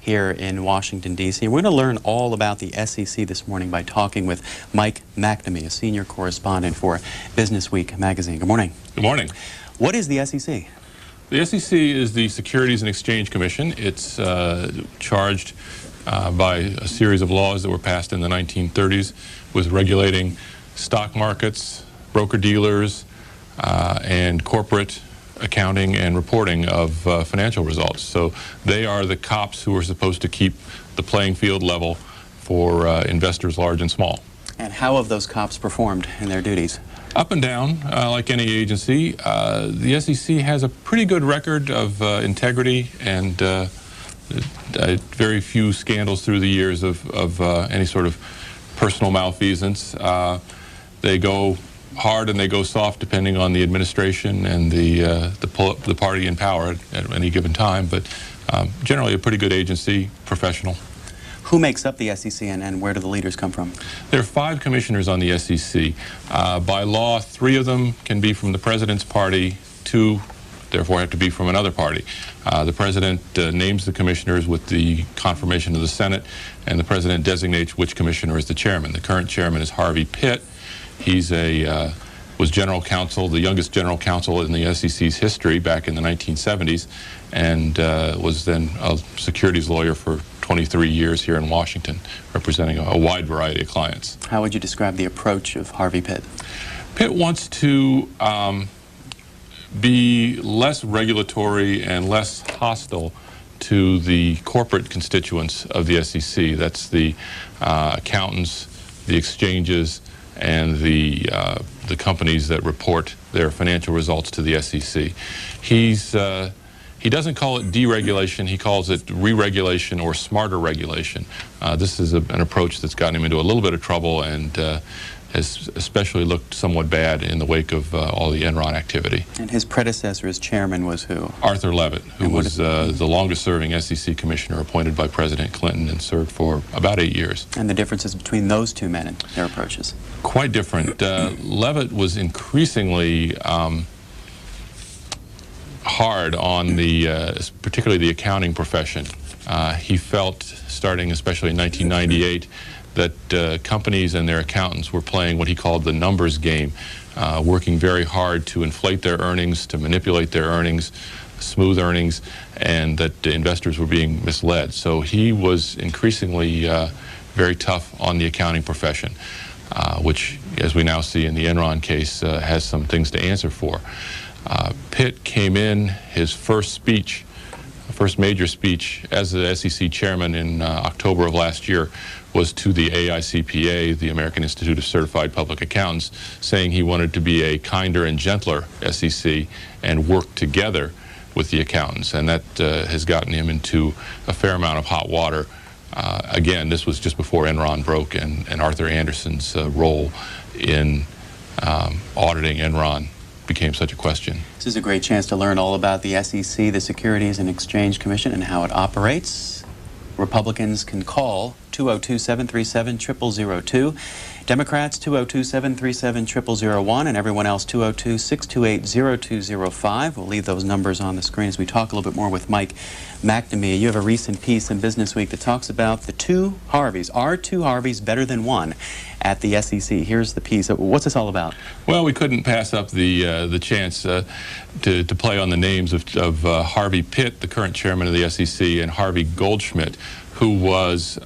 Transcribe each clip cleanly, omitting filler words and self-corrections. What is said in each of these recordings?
here in Washington, D.C. We're going to learn all about the SEC this morning by talking with Mike McNamee, a senior correspondent for Business Week magazine. Good morning. Good morning. What is the SEC? The SEC is the Securities and Exchange Commission. It's charged by a series of laws that were passed in the 1930s with regulating stock markets, broker-dealers, and corporate accounting and reporting of financial results. So they are the cops who are supposed to keep the playing field level for investors large and small. And how have those cops performed in their duties? Up and down, like any agency. The SEC has a pretty good record of integrity and very few scandals through the years of any sort of personal malfeasance. They go hard and they go soft depending on the administration and the party in power at any given time, but generally a pretty good agency, professional. Who makes up the SEC and where do the leaders come from? There are 5 commissioners on the SEC. By law, 3 of them can be from the president's party, 2 therefore have to be from another party. The president names the commissioners with the confirmation of the Senate, and the president designates which commissioner is the chairman. The current chairman is Harvey Pitt. He's was general counsel, the youngest general counsel in the SEC's history back in the 1970s, and was then a securities lawyer for 23 years here in Washington, representing a wide variety of clients. How would you describe the approach of Harvey Pitt? Pitt wants to be less regulatory and less hostile to the corporate constituents of the SEC. That's the accountants, the exchanges, and the companies that report their financial results to the SEC. He doesn't call it deregulation, he calls it re-regulation or smarter regulation. This is an approach that's gotten him into a little bit of trouble and has especially looked somewhat bad in the wake of all the Enron activity. And his predecessor as chairman was who? Arthur Levitt, who was the longest-serving SEC commissioner appointed by President Clinton and served for about 8 years. And the differences between those 2 men and their approaches? Quite different. Levitt was increasingly hard on particularly the accounting profession. He felt, starting especially in 1998, that companies and their accountants were playing what he called the numbers game, working very hard to inflate their earnings, to manipulate their earnings, smooth earnings, and that investors were being misled. So he was increasingly very tough on the accounting profession, which, as we now see in the Enron case, has some things to answer for. Pitt came in, his first major speech as the SEC chairman in October of last year was to the AICPA, the American Institute of Certified Public Accountants, saying he wanted to be a kinder and gentler SEC and work together with the accountants, and that has gotten him into a fair amount of hot water. Again, this was just before Enron broke and Arthur Andersen's role in auditing Enron became such a question. This is a great chance to learn all about the SEC, the Securities and Exchange Commission, and how it operates. Republicans can call 202-737-0002. Democrats 202-737-0001, and everyone else 202-628-0205. We'll leave those numbers on the screen as we talk a little bit more with Mike McNamee. You have a recent piece in Business Week that talks about the 2 Harveys. Are 2 Harveys better than 1 at the SEC? Here's the piece. What's this all about? Well, we couldn't pass up the chance to play on the names of Harvey Pitt, the current chairman of the SEC, and Harvey Goldschmidt, who was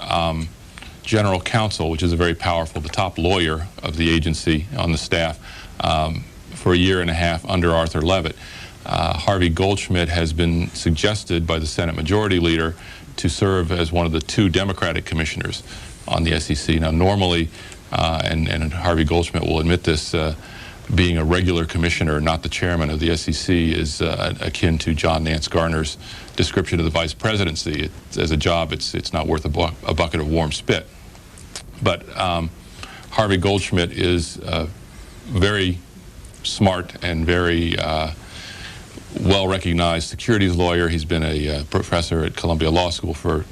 general counsel, which is a very powerful, the top lawyer of the agency on the staff, for a year and a half under Arthur Levitt. Harvey Goldschmidt has been suggested by the Senate Majority Leader to serve as one of the 2 Democratic commissioners on the SEC. Now, normally, and Harvey Goldschmidt will admit this, being a regular commissioner, not the chairman of the SEC, is akin to John Nance Garner's description of the vice presidency. As a job, it's not worth a bucket of warm spit. But Harvey Goldschmidt is very smart and very well-recognized securities lawyer. He's been a professor at Columbia Law School for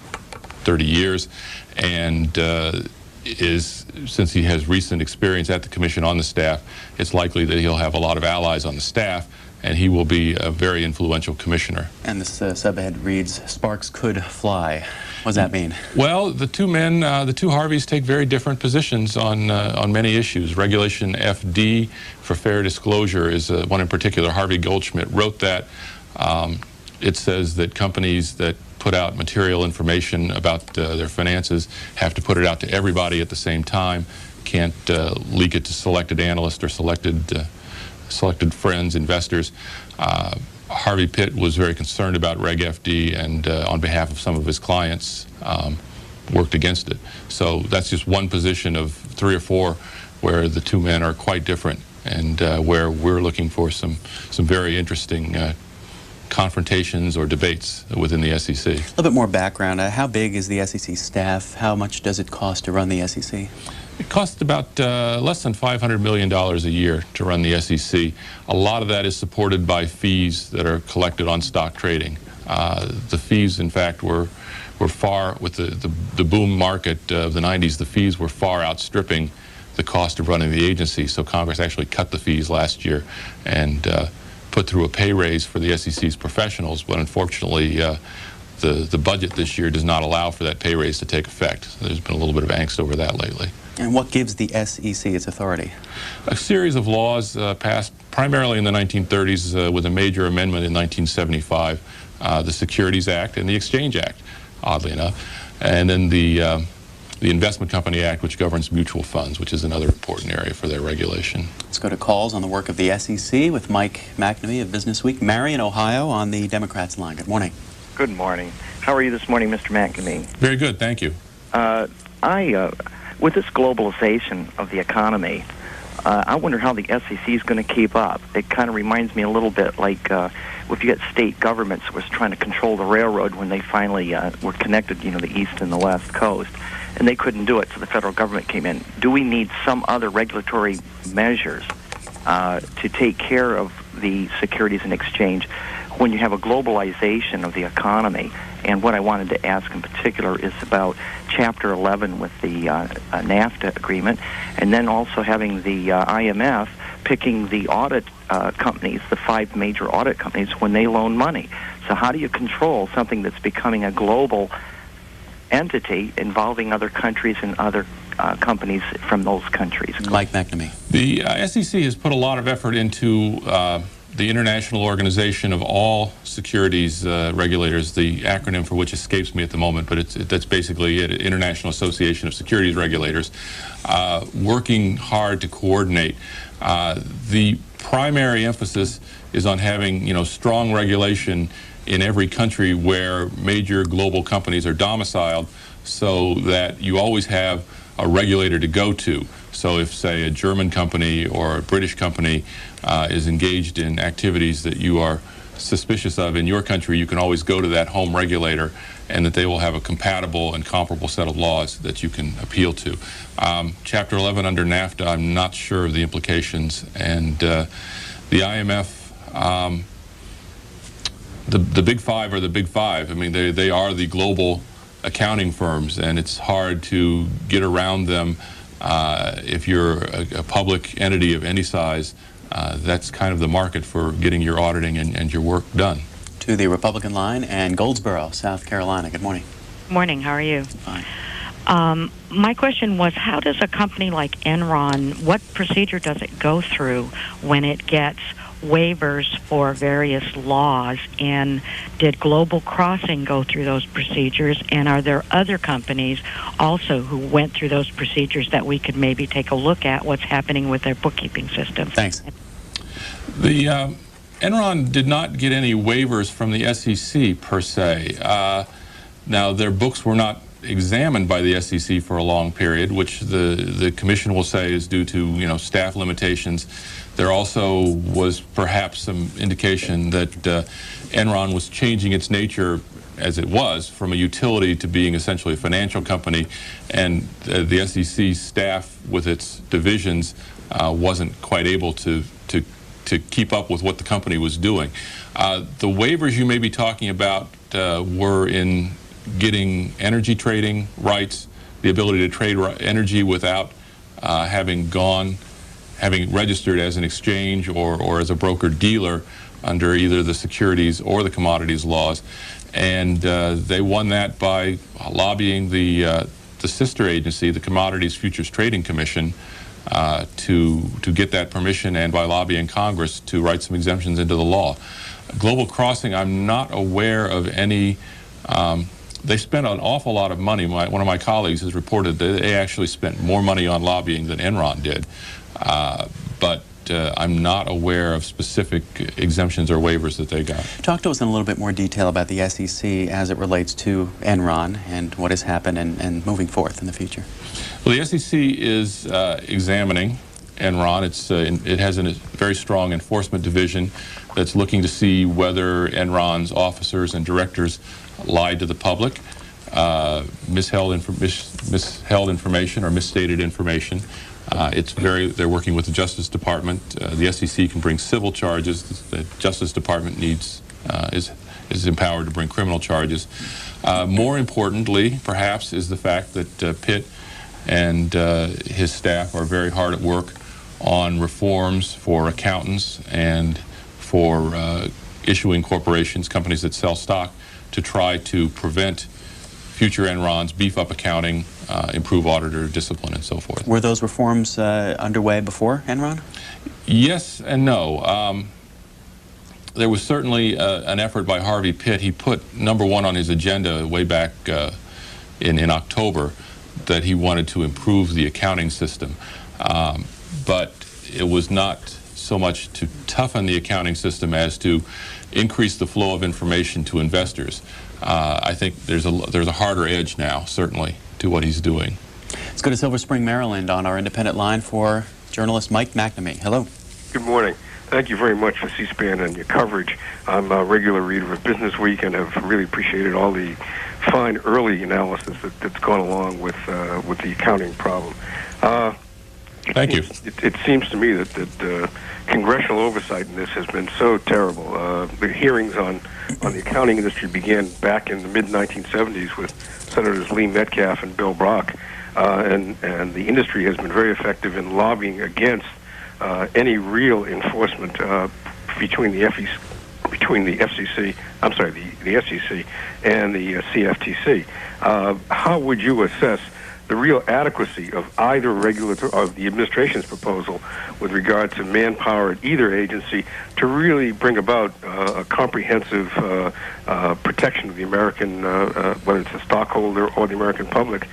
30 years, and since he has recent experience at the commission on the staff, it's likely that he'll have a lot of allies on the staff, and he will be a very influential commissioner. And this subhead reads, "Sparks could fly." What does that mean? Well, the two men, the two Harveys, take very different positions on many issues. Regulation FD for fair disclosure is one in particular. Harvey Goldschmidt wrote that. It says that companies that put out material information about their finances have to put it out to everybody at the same time. Can't leak it to selected analysts or selected friends, investors. Harvey Pitt was very concerned about Reg FD, and on behalf of some of his clients worked against it. So that's just one position of 3 or 4 where the two men are quite different, and where we're looking for some very interesting confrontations or debates within the SEC. A little bit more background. How big is the SEC staff? How much does it cost to run the SEC? It costs about less than $500 million a year to run the SEC. A lot of that is supported by fees that are collected on stock trading. The fees, in fact, were far, with the boom market of the 90s, the fees were far outstripping the cost of running the agency. So Congress actually cut the fees last year and put through a pay raise for the SEC's professionals, but unfortunately the budget this year does not allow for that pay raise to take effect. So there's been a little bit of angst over that lately. And what gives the SEC its authority? A series of laws passed primarily in the 1930s with a major amendment in 1975, the Securities Act and the Exchange Act, oddly enough, and then the Investment Company Act, which governs mutual funds, which is another important area for their regulation. Let's go to calls on the work of the SEC with Mike McNamee of Business Week. Mary in Ohio on the Democrats line. Good morning. Good morning. How are you this morning, Mr. McNamee? Very good, thank you. With this globalization of the economy, I wonder how the SEC is going to keep up. It kind of reminds me a little bit like if you get state governments that was trying to control the railroad when they finally were connected, the East and the West Coast, and they couldn't do it, so the federal government came in. Do we need some other regulatory measures to take care of the Securities and Exchange when you have a globalization of the economy? And what I wanted to ask in particular is about Chapter 11 with the NAFTA agreement, and then also having the IMF picking the audit companies, the 5 major audit companies, when they loan money. So how do you control something that's becoming a global entity involving other countries and other companies from those countries? Mike McNamee. The SEC has put a lot of effort into the International Organization of All Securities Regulators, the acronym for which escapes me at the moment, but that's basically it, International Association of Securities Regulators, working hard to coordinate. The primary emphasis is on having, strong regulation in every country where major global companies are domiciled, so that you always have a regulator to go to. So if, say, a German company or a British company is engaged in activities that you are suspicious of in your country, you can always go to that home regulator, and that they will have a compatible and comparable set of laws that you can appeal to. Chapter 11 under NAFTA, I'm not sure of the implications, and the IMF, the Big Five are the Big Five. I mean, they are the global accounting firms, and it's hard to get around them if you're a public entity of any size. That's kind of the market for getting your auditing and your work done. To the Republican line, and Goldsboro, South Carolina. Good morning. Morning. How are you? Fine. My question was, how does a company like Enron, what procedure does it go through when it gets waivers for various laws, and did Global Crossing go through those procedures, and are there other companies also who went through those procedures that we could maybe take a look at what's happening with their bookkeeping system? Thanks. The Enron did not get any waivers from the SEC per se. Now, their books were not examined by the SEC for a long period, which the commission will say is due to staff limitations. There also was perhaps some indication that Enron was changing its nature, as it was, from a utility to being essentially a financial company, and the SEC staff with its divisions wasn't quite able to keep up with what the company was doing. The waivers you may be talking about were in getting energy trading rights, the ability to trade energy without having registered as an exchange or as a broker-dealer, under either the securities or the commodities laws. And they won that by lobbying the sister agency, the Commodities Futures Trading Commission, to get that permission, and by lobbying Congress to write some exemptions into the law. Global Crossing, I'm not aware of any. They spent an awful lot of money. One of my colleagues has reported that they actually spent more money on lobbying than Enron did. But I'm not aware of specific exemptions or waivers that they got. Talk to us in a little bit more detail about the SEC as it relates to Enron and what has happened and moving forth in the future. Well, the SEC is examining Enron. It has a very strong enforcement division that's looking to see whether Enron's officers and directors lied to the public, misheld information or misstated information. They're working with the Justice Department. The SEC can bring civil charges. The Justice Department is empowered to bring criminal charges. More importantly, perhaps, is the fact that Pitt and his staff are very hard at work on reforms for accountants and for issuing corporations, companies that sell stock, to try to prevent future Enrons, beef up accounting, improve auditor discipline, and so forth. Were those reforms underway before Enron? Yes and no. There was certainly an effort by Harvey Pitt. He put #1 on his agenda way back in October that he wanted to improve the accounting system. But it was not so much to toughen the accounting system as to increase the flow of information to investors. I think there's a harder edge now, certainly, to what he's doing. Let's go to Silver Spring, Maryland, on our independent line for journalist Mike McNamee. Hello. Good morning. Thank you very much for C-SPAN and your coverage. I'm a regular reader of Business Week and have really appreciated all the fine early analysis that's gone along with the accounting problem. Thank you. It seems to me that congressional oversight in this has been so terrible. The hearings on the accounting industry began back in the mid-1970s with Senators Lee Metcalf and Bill Brock, and the industry has been very effective in lobbying against any real enforcement between the FCC, I'm sorry, the SEC and the CFTC. How would you assess the real adequacy of either of the administration's proposal with regard to manpower at either agency to really bring about a comprehensive protection of the American, whether it's the stockholder or the American public?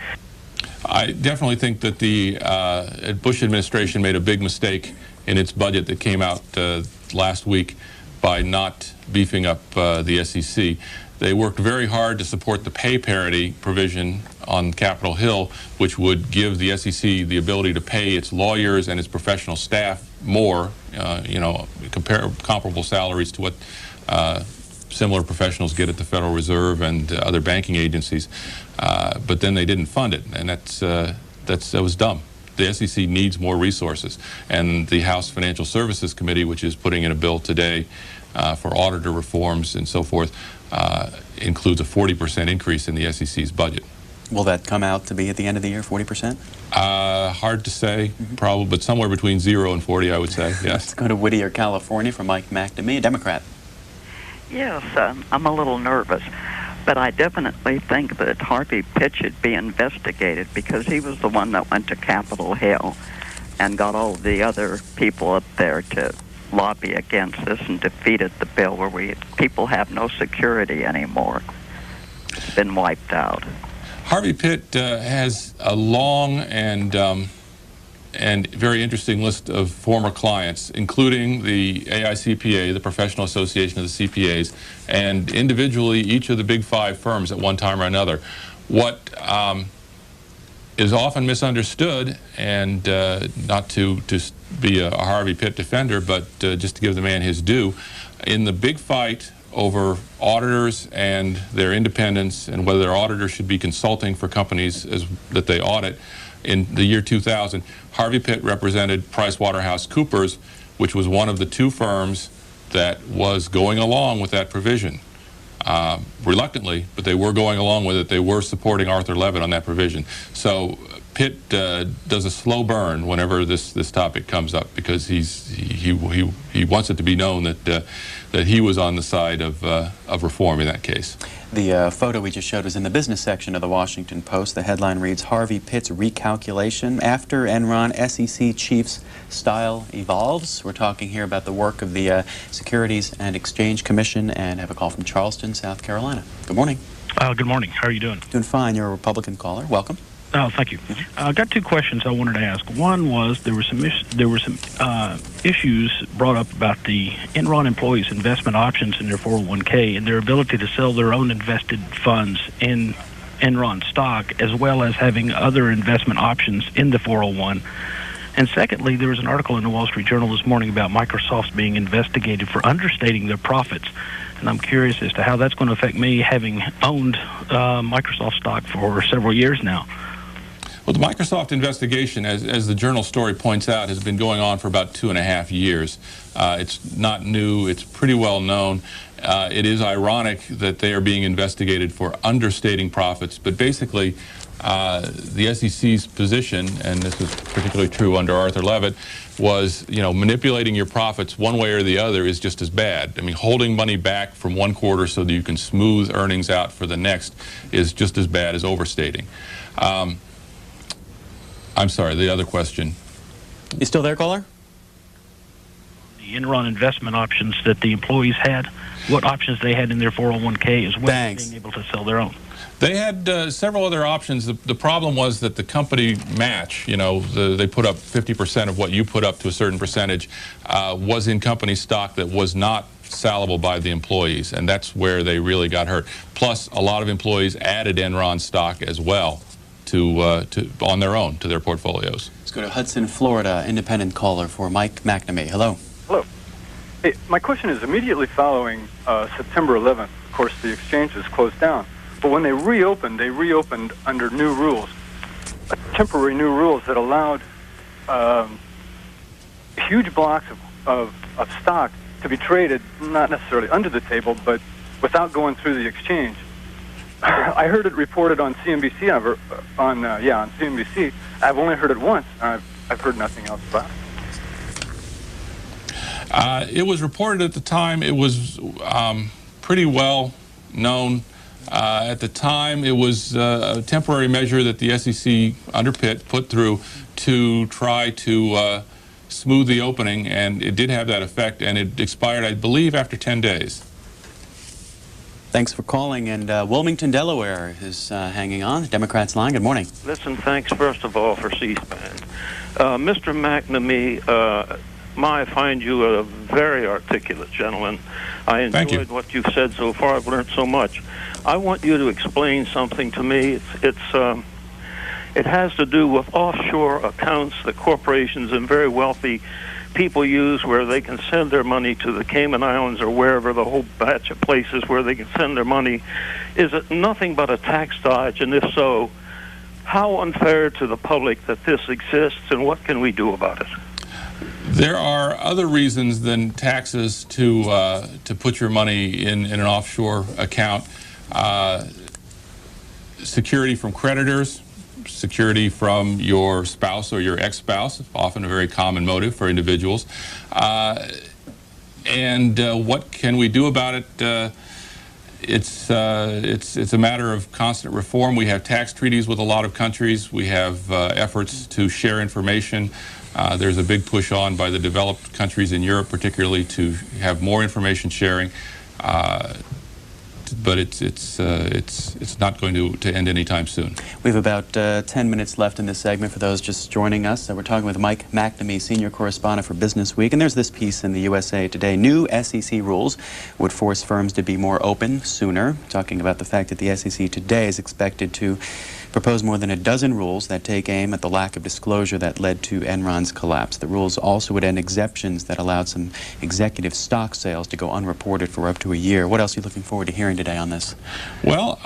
I definitely think that the Bush administration made a big mistake in its budget that came out last week by not beefing up the SEC. They worked very hard to support the pay parity provision on Capitol Hill, which would give the SEC the ability to pay its lawyers and its professional staff more, comparable salaries to what similar professionals get at the Federal Reserve and other banking agencies. But then they didn't fund it, and that was dumb. The SEC needs more resources, and the House Financial Services Committee, which is putting in a bill today for auditor reforms and so forth, includes a 40% increase in the SEC's budget. Will that come out to be at the end of the year, 40%? Hard to say, probably, but somewhere between 0 and 40, I would say, yes. Let's go to Whittier, California, for Mike McNamee, a Democrat. Yes, I'm a little nervous, but I definitely think that Harvey Pitt should be investigated because he was the one that went to Capitol Hill and got all the other people up there to lobby against this and defeated the bill where people have no security anymore. It's been wiped out. Harvey Pitt has a long and very interesting list of former clients, including the AICPA, the Professional Association of the CPAs, and individually each of the big 5 firms at one time or another. What is often misunderstood, and not to be a Harvey Pitt defender, but just to give the man his due, in the big fight over auditors and their independence and whether their auditors should be consulting for companies that they audit, in the year 2000, Harvey Pitt represented PricewaterhouseCoopers, which was one of the 2 firms that was going along with that provision. Reluctantly, but they were going along with it. They were supporting Arthur Levitt on that provision. So Pitt does a slow burn whenever this topic comes up, because he wants it to be known that he was on the side of reform in that case. The photo we just showed was in the business section of the Washington Post. The headline reads, Harvey Pitt's recalculation after Enron SEC chief's style evolves. We're talking here about the work of the Securities and Exchange Commission, and have a call from Charleston, South Carolina. Good morning. Good morning. How are you doing? Doing fine. You're a Republican caller. Welcome. Oh, thank you. I got two questions I wanted to ask. One was there were some issues brought up about the Enron employees' investment options in their 401k and their ability to sell their own invested funds in Enron stock, as well as having other investment options in the 401. And secondly, there was an article in the Wall Street Journal this morning about Microsoft being investigated for understating their profits. And I'm curious as to how that's going to affect me, having owned Microsoft stock for several years now. Well, the Microsoft investigation, as the Journal story points out, has been going on for about 2.5 years. It's not new. It's pretty well known. It is ironic that they are being investigated for understating profits, but basically the SEC's position, and this is particularly true under Arthur Levitt, was, manipulating your profits one way or the other is just as bad. I mean, holding money back from one quarter so that you can smooth earnings out for the next is just as bad as overstating. I'm sorry, the other question. You still there, caller? The Enron investment options that the employees had, what options they had in their 401k, as well as being able to sell their own. They had several other options. The problem was that the company match, they put up 50% of what you put up to a certain percentage, was in company stock that was not sellable by the employees, and that's where they really got hurt. Plus, a lot of employees added Enron stock as well on their own to their portfolios. Let's go to Hudson, Florida, independent caller for Mike McNamee. Hello. Hello. Hey, my question is, immediately following September 11th, of course, the exchanges closed down. But when they reopened under new rules, temporary new rules that allowed huge blocks of stock to be traded, not necessarily under the table, but without going through the exchange. I heard it reported on CNBC. On CNBC. I've only heard it once. I've heard nothing else about it. It was reported at the time. It was pretty well known. At the time, it was a temporary measure that the SEC under Pitt put through to try to smooth the opening, and it did have that effect, and it expired, I believe, after 10 days. Thanks for calling, and Wilmington, Delaware is hanging on. The Democrats line. Good morning. Listen, thanks first of all for C-SPAN. Mr. McNamee, I find you a very articulate gentleman. I enjoyed what you've said so far. I've learned so much. I want you to explain something to me. It has to do with offshore accounts that corporations and very wealthy people use, where they can send their money to the Cayman Islands or wherever, the whole batch of places where they can send their money. Is it nothing but a tax dodge? And if so, how unfair to the public that this exists, and what can we do about it? There are other reasons than taxes to put your money in an offshore account. Security from creditors, security from your spouse or your ex-spouse, often a very common motive for individuals. And what can we do about it? It's a matter of constant reform. We have tax treaties with a lot of countries. We have efforts to share information. There's a big push on by the developed countries in Europe, particularly, to have more information sharing. But it's not going to end anytime soon. We have about 10 minutes left in this segment for those just joining us. We're talking with Mike McNamee, senior correspondent for Business Week. And there's this piece in the USA Today. New SEC rules would force firms to be more open sooner. Talking about the fact that the SEC today is expected to propose more than a dozen rules that take aim at the lack of disclosure that led to Enron's collapse. The rules also would end exceptions that allowed some executive stock sales to go unreported for up to a year. What else are you looking forward to hearing today on this? Well,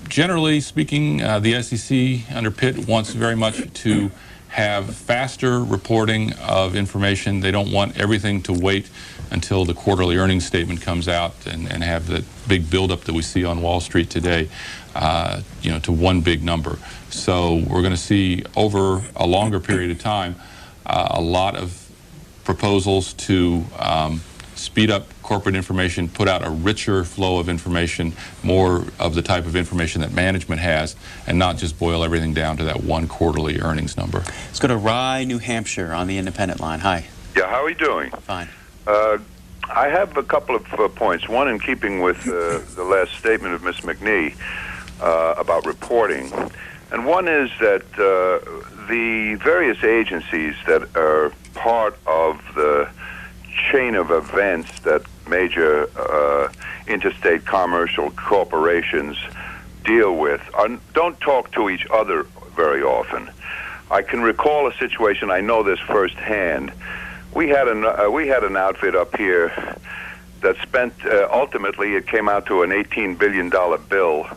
generally speaking, the SEC under Pitt wants very much to have faster reporting of information. They don't want everything to wait until the quarterly earnings statement comes out and have the big buildup that we see on Wall Street today, to one big number. So we're going to see over a longer period of time a lot of proposals to speed up corporate information, put out a richer flow of information, more of the type of information that management has, and not just boil everything down to that one quarterly earnings number. Let's go to Rye, New Hampshire on the independent line. Hi. Yeah, how are you doing? Fine. I have a couple of points. One in keeping with the last statement of Ms. McNee about reporting. And one is that the various agencies that are part of the chain of events that major interstate commercial corporations deal with don't talk to each other very often. I can recall a situation, I know this firsthand. We had an outfit up here that spent, ultimately it came out to an $18 billion bill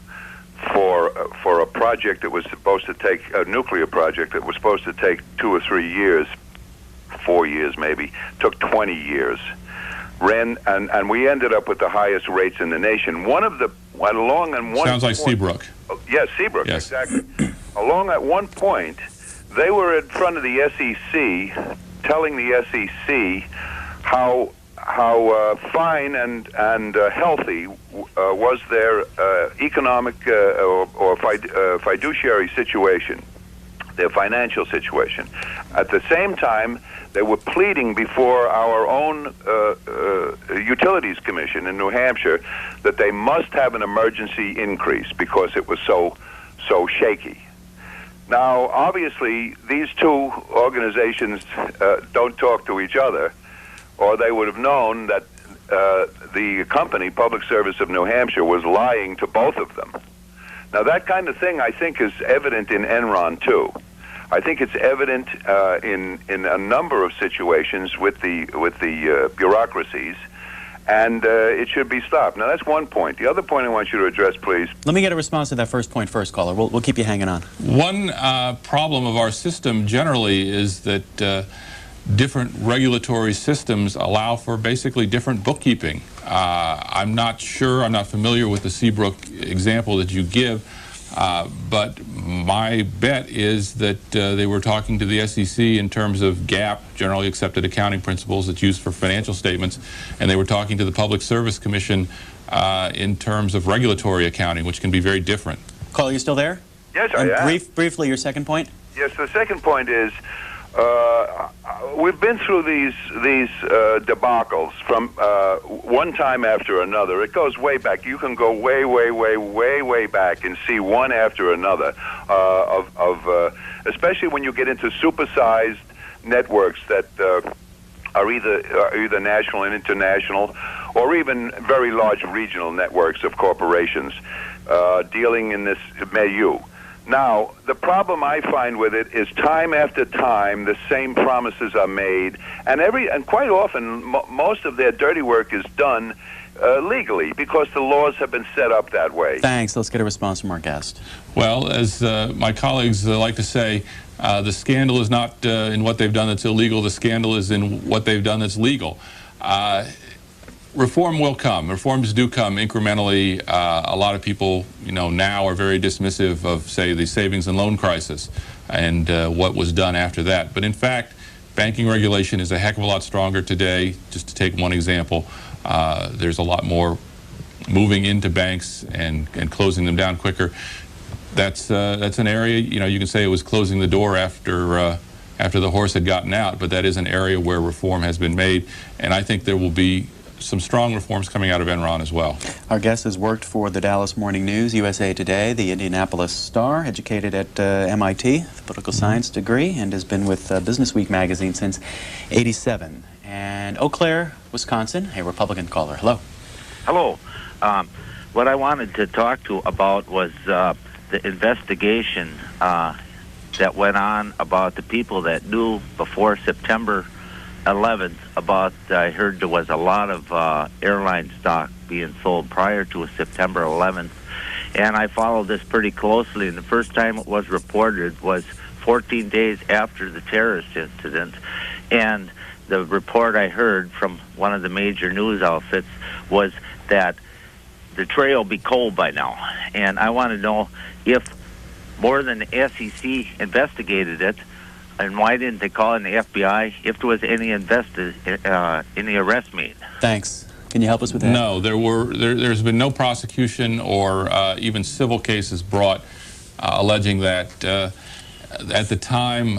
for a project that was supposed to take, a nuclear project that was supposed to take 2 or 3 years, 4 years maybe, took 20 years. And we ended up with the highest rates in the nation. Sounds like Seabrook. Yes, Seabrook, yes. Exactly. Along at one point, they were in front of the SEC, telling the SEC how fine and healthy was their economic or fiduciary situation, their financial situation. At the same time, they were pleading before our own Utilities Commission in New Hampshire that they must have an emergency increase because it was so shaky. Now, obviously, these two organizations don't talk to each other, or they would have known that the company, Public Service of New Hampshire, was lying to both of them. Now, that kind of thing, I think, is evident in Enron, too. I think it's evident in a number of situations with the bureaucracies, and it should be stopped. Now, that's one point. The other point I want you to address, please. Let me get a response to that first point first, caller. We'll keep you hanging on. One problem of our system generally is that different regulatory systems allow for basically different bookkeeping. I'm not familiar with the Seabrook example that you give, but my bet is that they were talking to the SEC in terms of GAAP, generally accepted accounting principles that's used for financial statements, and they were talking to the Public Service Commission in terms of regulatory accounting, which can be very different. Caller, you still there? Yes, I am. Briefly, your second point? Yes, the second point is we've been through these debacles from one time after another. It goes way back. You can go way back and see one after another especially when you get into supersized networks that are either national and international, or even very large regional networks of corporations dealing in this milieu. Now, the problem I find with it is time after time the same promises are made, and quite often most of their dirty work is done legally because the laws have been set up that way. Thanks. Let's get a response from our guest. Well, as my colleagues like to say, the scandal is not in what they've done that's illegal. The scandal is in what they've done that's legal. Reform will come. Reforms do come incrementally. A lot of people, now are very dismissive of, say, the savings and loan crisis and what was done after that. But in fact, banking regulation is a heck of a lot stronger today. Just to take one example, there's a lot more moving into banks and closing them down quicker. That's an area, you can say it was closing the door after the horse had gotten out, but that is an area where reform has been made, and I think there will be some strong reforms coming out of Enron as well. Our guest has worked for the Dallas Morning News, USA Today, the Indianapolis Star, educated at MIT, a political science degree, and has been with Business Week magazine since '87. And Eau Claire, Wisconsin, a Republican caller. Hello. Hello. What I wanted to talk to about was the investigation that went on about the people that knew before September 11th about, I heard there was a lot of airline stock being sold prior to September 11th, and I followed this pretty closely, and the first time it was reported was 14 days after the terrorist incident, and the report I heard from one of the major news outfits was that the tray will be cold by now. And I want to know if more than the SEC investigated it, and why didn't they call in the FBI if there was any any arrest made? Thanks. Can you help us with that? No, there's been no prosecution or even civil cases brought alleging that at the time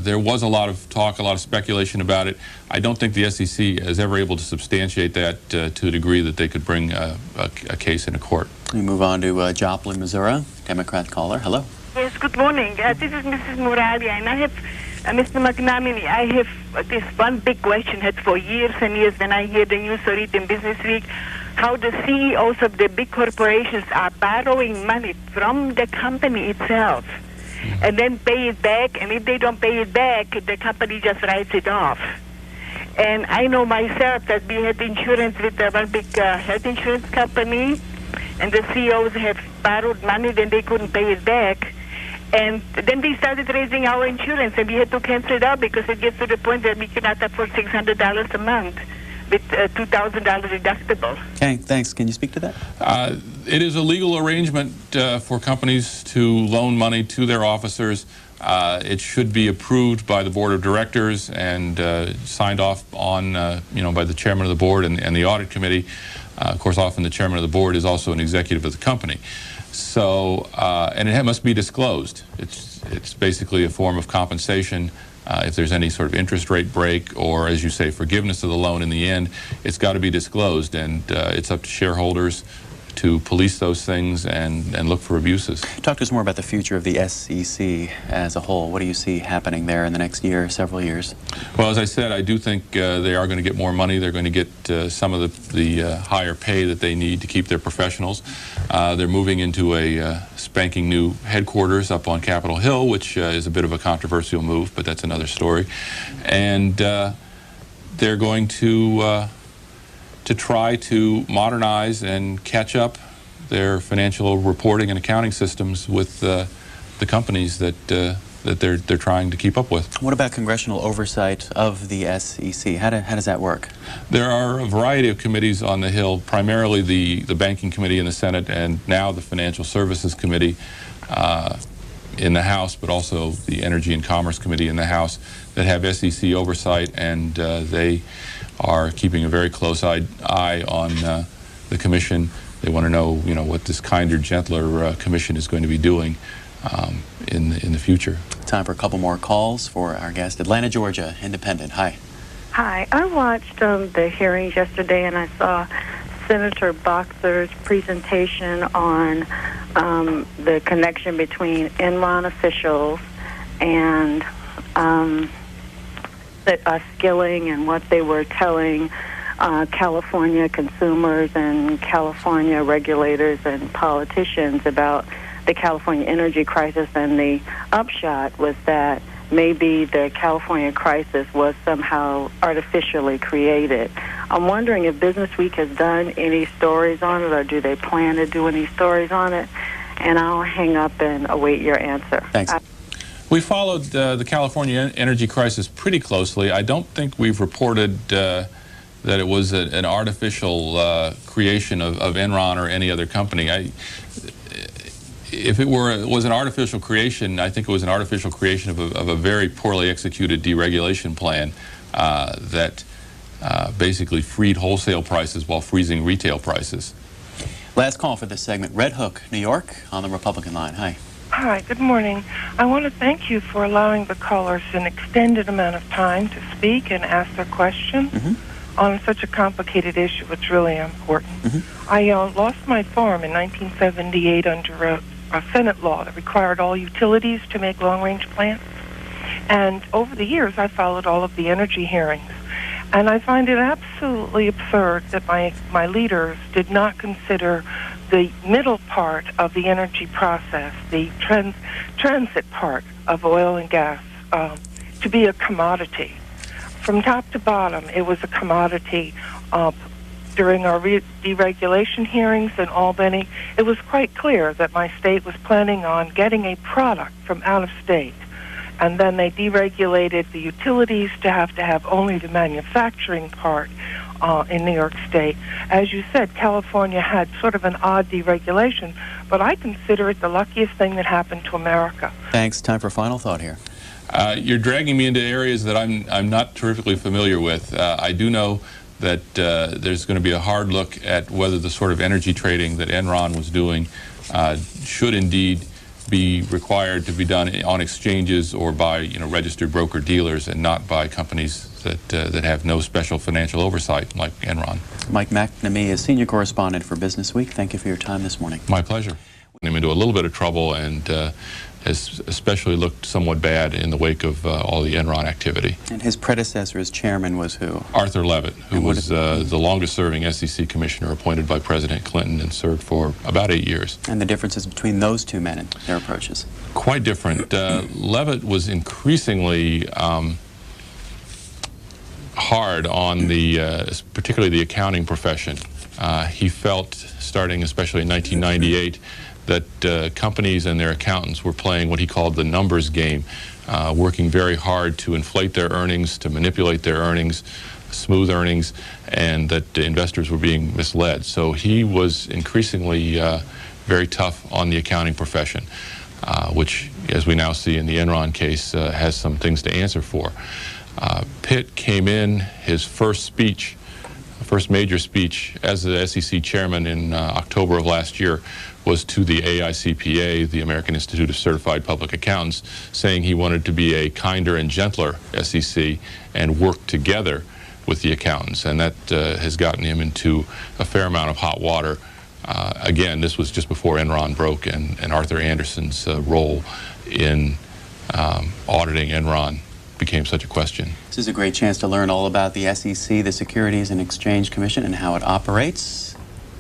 there was a lot of talk, a lot of speculation about it. I don't think the SEC is ever able to substantiate that to a degree that they could bring a case into court. We move on to Joplin, Missouri. Democrat caller. Hello. Yes, good morning. This is Mrs. Murali, and I have, Mr. McNamee, I have this one big question had for years and years when I hear the news or read in Business Week, how the CEOs of the big corporations are borrowing money from the company itself and then pay it back, and if they don't pay it back, the company just writes it off. And I know myself that we had insurance with one big health insurance company, and the CEOs have borrowed money, then they couldn't pay it back. And then they started raising our insurance, and we had to cancel it out because it gets to the point that we cannot afford $600 a month with $2,000 deductible. Okay, thanks. Can you speak to that? It is a legal arrangement for companies to loan money to their officers. It should be approved by the board of directors and signed off on, by the chairman of the board and the audit committee. Of course, often the chairman of the board is also an executive of the company. So, and it must be disclosed. It's basically a form of compensation. If there's any sort of interest rate break or, as you say, forgiveness of the loan in the end, it's got to be disclosed, and it's up to shareholders to police those things and look for abuses. Talk to us more about the future of the SEC as a whole. What do you see happening there in the next year, several years? Well, as I said, I do think they are going to get more money. They're going to get some of the higher pay that they need to keep their professionals. They're moving into a spanking new headquarters up on Capitol Hill, which is a bit of a controversial move, but that's another story. And they're going to try to modernize and catch up their financial reporting and accounting systems with the companies that they're trying to keep up with. What about congressional oversight of the SEC? How does that work? There are a variety of committees on the Hill, primarily the Banking Committee in the Senate and now the Financial Services Committee in the House, but also the Energy and Commerce Committee in the House that have SEC oversight, and they are keeping a very close eye on the commission. They want to know, what this kinder, gentler commission is going to be doing in the future. Time for a couple more calls for our guest. Atlanta, Georgia, Independent. Hi. Hi. I watched the hearings yesterday, and I saw Senator Boxer's presentation on the connection between Enron officials and skilling and what they were telling California consumers and California regulators and politicians about the California energy crisis. And the upshot was that maybe the California crisis was somehow artificially created. I'm wondering if Business Week has done any stories on it, or do they plan to do any stories on it? And I'll hang up and await your answer. Thanks. We followed the California energy crisis pretty closely. I don't think we've reported that it was an artificial creation of Enron or any other company. If it was an artificial creation, I think it was an artificial creation of a very poorly executed deregulation plan that basically freed wholesale prices while freezing retail prices. Last call for this segment. Red Hook, New York, on the Republican line. Hi. Hi, good morning. I want to thank you for allowing the callers an extended amount of time to speak and ask their questions on such a complicated issue. It's really important. I lost my farm in 1978 under a Senate law that required all utilities to make long-range plans. And over the years, I followed all of the energy hearings. And I find it absolutely absurd that my leaders did not consider the middle part of the energy process, the transit part of oil and gas, to be a commodity. From top to bottom, it was a commodity. During our deregulation hearings in Albany, it was quite clear that my state was planning on getting a product from out of state. and then they deregulated the utilities to have only the manufacturing part in New York State. As you said, California had sort of an odd deregulation, but I consider it the luckiest thing that happened to America. Thanks. Time for final thought here. You're dragging me into areas that I'm not terrifically familiar with. I do know that there's going to be a hard look at whether the sort of energy trading that Enron was doing should indeed be required to be done on exchanges or by registered broker dealers and not by companies that have no special financial oversight like Enron. Mike McNamee is senior correspondent for Business Week. Thank you for your time this morning. My pleasure. I'm into a little bit of trouble and has especially looked somewhat bad in the wake of all the Enron activity. And his predecessor as chairman was who? Arthur Levitt, who was the longest-serving SEC commissioner appointed by President Clinton and served for about 8 years. And the differences between those two men and their approaches? Quite different. Levitt was increasingly hard on particularly the accounting profession. He felt, starting especially in 1998, that companies and their accountants were playing what he called the numbers game, working very hard to inflate their earnings, to manipulate their earnings, smooth earnings, and that investors were being misled. So he was increasingly very tough on the accounting profession, which, as we now see in the Enron case, has some things to answer for. Pitt came in, his first major speech as the SEC chairman in October of last year was to the AICPA, the American Institute of Certified Public Accountants, saying he wanted to be a kinder and gentler SEC and work together with the accountants. And that has gotten him into a fair amount of hot water. Again, this was just before Enron broke and Arthur Andersen's role in auditing Enron became such a question. This is a great chance to learn all about the SEC, the Securities and Exchange Commission, and how it operates.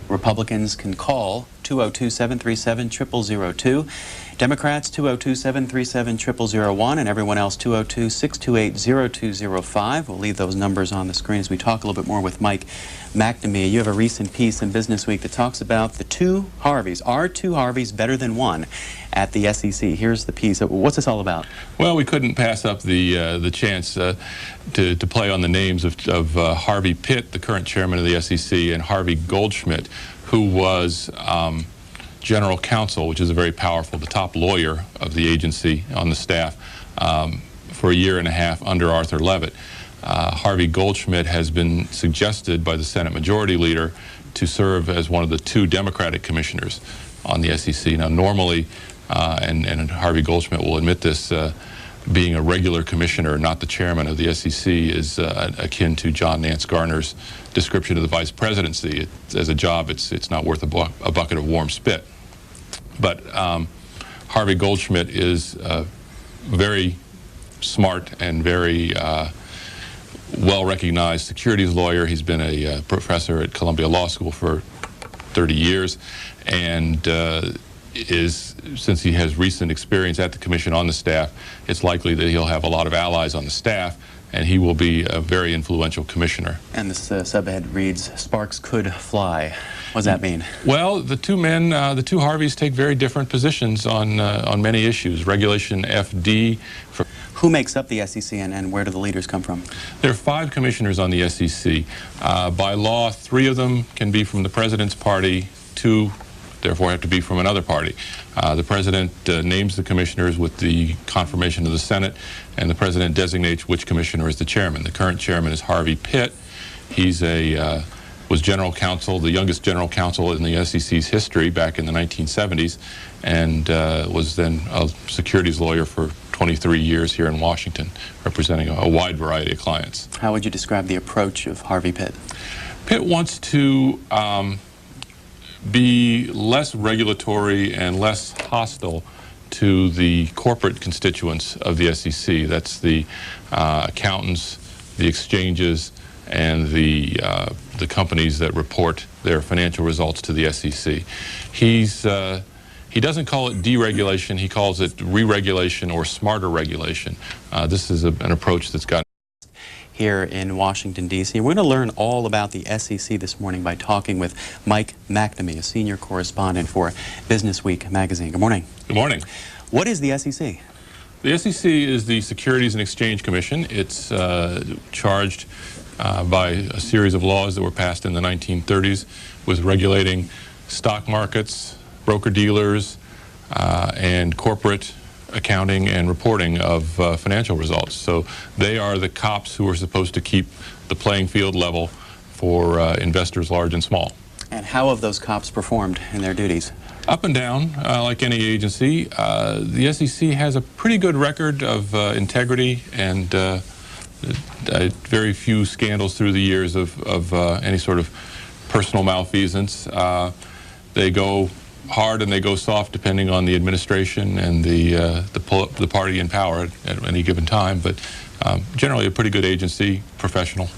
Republicans can call 202-737-0002. Democrats 202-737-0001, and everyone else 202-628-0205. We'll leave those numbers on the screen as we talk a little bit more with Mike McNamee. You have a recent piece in Business Week that talks about the two Harveys. Are two Harveys better than one at the SEC? Here's the piece. What's this all about? Well, we couldn't pass up the chance to play on the names of Harvey Pitt, the current chairman of the SEC, and Harvey Goldschmidt, who was general counsel, which is a very powerful, the top lawyer of the agency on the staff for a year and a half under Arthur Levitt. Harvey Goldschmidt has been suggested by the Senate Majority Leader to serve as one of the two Democratic commissioners on the SEC. Now, normally, and Harvey Goldschmidt will admit this, being a regular commissioner, not the chairman of the SEC, is akin to John Nance Garner's description of the vice presidency. As a job, it's not worth a bucket of warm spit. But Harvey Goldschmidt is very smart and very well-recognized securities lawyer. He's been a professor at Columbia Law School for 30 years, and since he has recent experience at the commission on the staff, it's likely that he'll have a lot of allies on the staff, and he will be a very influential commissioner. And this subhead reads, "Sparks could fly." What does that mean? Well, the two men, the two Harveys, take very different positions on many issues. Regulation FD. Who makes up the SEC, and where do the leaders come from? There are 5 commissioners on the SEC. By law, 3 of them can be from the president's party, 2 therefore have to be from another party. The president names the commissioners with the confirmation of the Senate, and the president designates which commissioner is the chairman. The current chairman is Harvey Pitt. He's was general counsel, the youngest general counsel in the SEC's history back in the 1970s, and was then a securities lawyer for 23 years here in Washington, representing a wide variety of clients. How would you describe the approach of Harvey Pitt? Pitt wants to be less regulatory and less hostile to the corporate constituents of the SEC. That's the accountants, the exchanges, and the companies that report their financial results to the SEC. He doesn't call it deregulation. He calls it re-regulation or smarter regulation. This is an approach that's got here in Washington, D.C. We're going to learn all about the SEC this morning by talking with Mike McNamee, a senior correspondent for Business Week magazine. Good morning. Good morning. What is the SEC? The SEC is the Securities and Exchange Commission. It's charged by a series of laws that were passed in the 1930s with regulating stock markets, broker-dealers, and corporate accounting and reporting of financial results. So they are the cops who are supposed to keep the playing field level for investors large and small. And how have those cops performed in their duties? Up and down, like any agency. The SEC has a pretty good record of integrity and very few scandals through the years of any sort of personal malfeasance. They go hard and they go soft depending on the administration and the party in power at any given time, but generally a pretty good agency, professional.